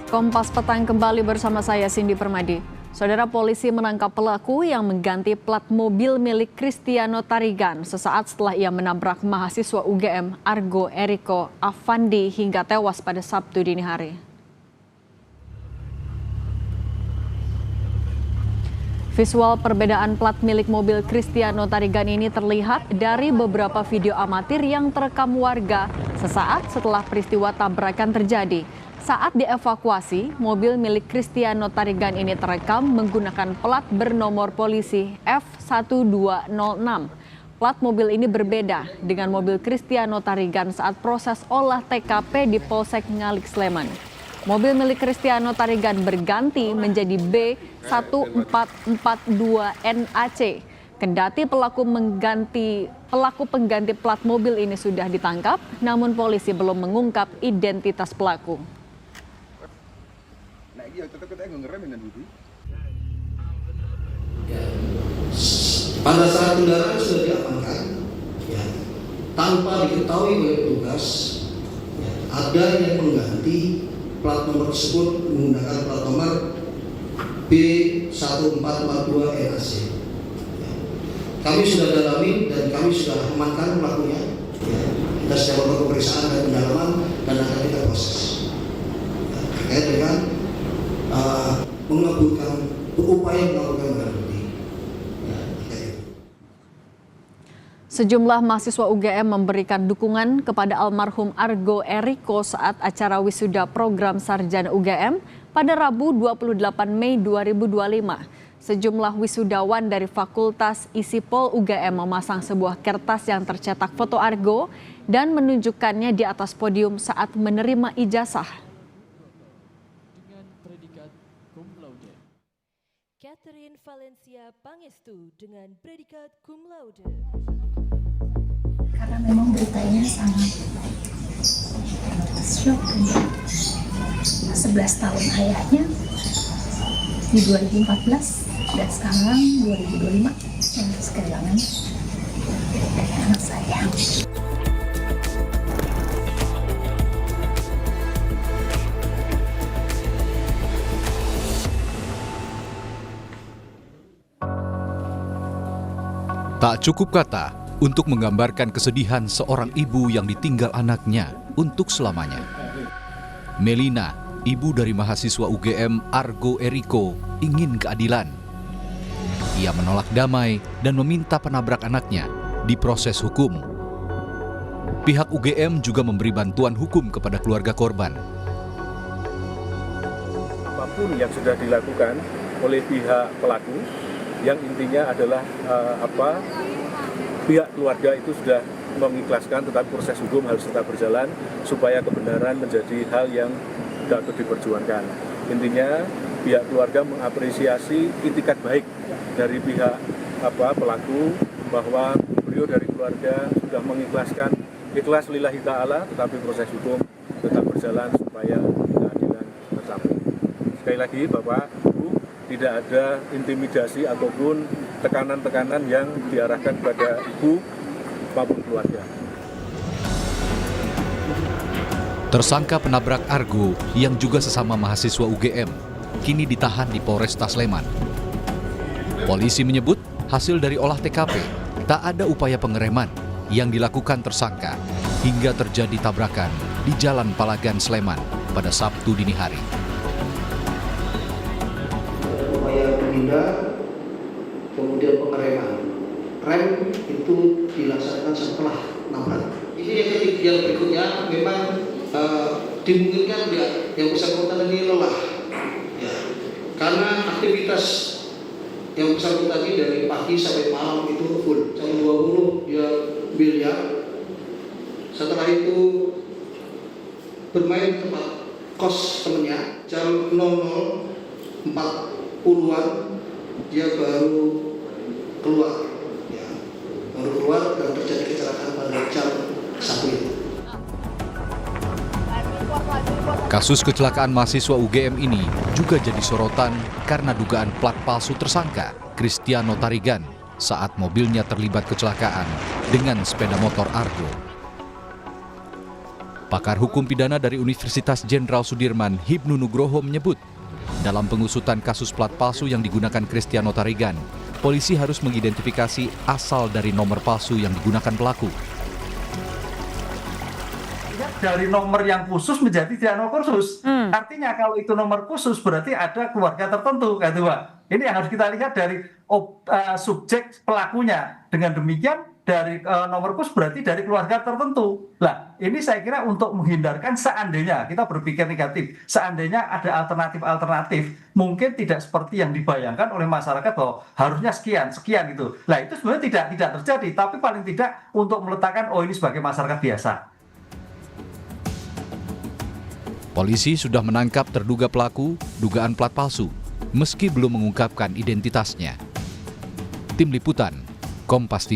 Kompas Petang kembali bersama saya Cindy Permadi. Saudara, polisi menangkap pelaku yang mengganti plat mobil milik Cristiano Tarigan sesaat setelah ia menabrak mahasiswa UGM Argo Eriko Afandi hingga tewas pada Sabtu dini hari. Visual perbedaan plat milik mobil Cristiano Tarigan ini terlihat dari beberapa video amatir yang terekam warga sesaat setelah peristiwa tabrakan terjadi. Saat dievakuasi, mobil milik Cristiano Tarigan ini terekam menggunakan plat bernomor polisi F1206. Plat mobil ini berbeda dengan mobil Cristiano Tarigan saat proses olah TKP di Polsek Ngalik Sleman. Mobil milik Cristiano Tarigan berganti menjadi B1442NAC. Kendati pelaku pengganti plat mobil ini sudah ditangkap, namun polisi belum mengungkap identitas pelaku. Pada saat kendaraan sudah diamankan, tanpa diketahui oleh petugas, ada yang mengganti plat nomor tersebut menggunakan plat nomor B1442NAC. Kami sudah dalami dan kami sudah amankan pelakunya. Kita sudah melakukan pemeriksaan dan pendalaman dan akan kita proses. Terkait dengan berupaya melakukan barang bukti. Sejumlah mahasiswa UGM memberikan dukungan kepada almarhum Argo Eriko saat acara wisuda program sarjana UGM pada Rabu 28 Mei 2025. Sejumlah wisudawan dari Fakultas ISIPOL UGM memasang sebuah kertas yang tercetak foto Argo dan menunjukkannya di atas podium saat menerima ijazah. Catherine Valencia Pangestu dengan predikat cum laude. Karena memang beritanya sangat shock. 11 tahun ayahnya di 2014 dan sekarang 2025 yang kehilangan anak saya. Tak cukup kata untuk menggambarkan kesedihan seorang ibu yang ditinggal anaknya untuk selamanya. Melina, ibu dari mahasiswa UGM Argo Eriko, ingin keadilan. Ia menolak damai dan meminta penabrak anaknya diproses hukum. Pihak UGM juga memberi bantuan hukum kepada keluarga korban. Apapun yang sudah dilakukan oleh pihak pelaku, yang intinya adalah pihak keluarga itu sudah mengikhlaskan, tetapi proses hukum harus tetap berjalan supaya kebenaran menjadi hal yang dapat diperjuangkan. Intinya pihak keluarga mengapresiasi itikat baik dari pihak pelaku bahwa beliau dari keluarga sudah mengikhlaskan, ikhlas lillahi ta'ala, tetapi proses hukum tetap berjalan supaya keadilan tercapai. Sekali lagi Bapak, tidak ada intimidasi ataupun tekanan-tekanan yang diarahkan kepada ibu maupun keluarga. Tersangka penabrak Argo yang juga sesama mahasiswa UGM kini ditahan di Polresta Sleman. Polisi menyebut hasil dari olah TKP tak ada upaya pengereman yang dilakukan tersangka hingga terjadi tabrakan di Jalan Palagan Sleman pada Sabtu dini hari. Kemudian pengereman rem itu dilaksanakan setelah nabrak. Ini yang berikutnya memang dimungkinkan yang bersangkutan ini lelah ya, karena aktivitas yang bersangkutan ini dari pagi sampai malam itu full. Jam 20 dia biliar, setelah itu bermain di tempat kos temennya. Jam 00.40-an dia baru keluar dan terjadi kecelakaan pada jam 1 itu. Kasus kecelakaan mahasiswa UGM ini juga jadi sorotan karena dugaan plat palsu tersangka Cristiano Tarigan saat mobilnya terlibat kecelakaan dengan sepeda motor Argo. Pakar hukum pidana dari Universitas Jenderal Sudirman, Hibnu Nugroho menyebut, dalam pengusutan kasus plat palsu yang digunakan Cristiano Tarigan, polisi harus mengidentifikasi asal dari nomor palsu yang digunakan pelaku. Dari nomor yang khusus menjadi tidak nomor khusus. Artinya kalau itu nomor khusus berarti ada keluarga tertentu, gitu Pak. Ini yang harus kita lihat dari subjek pelakunya. Dengan demikian dari nomor khusus berarti dari keluarga tertentu. Nah, ini saya kira untuk menghindarkan seandainya kita berpikir negatif, seandainya ada alternatif-alternatif, mungkin tidak seperti yang dibayangkan oleh masyarakat bahwa harusnya sekian gitu. Nah, itu sebenarnya tidak terjadi, tapi paling tidak untuk meletakkan ini sebagai masyarakat biasa. Polisi sudah menangkap terduga pelaku dugaan plat palsu, meski belum mengungkapkan identitasnya. Tim Liputan, Kompas TV.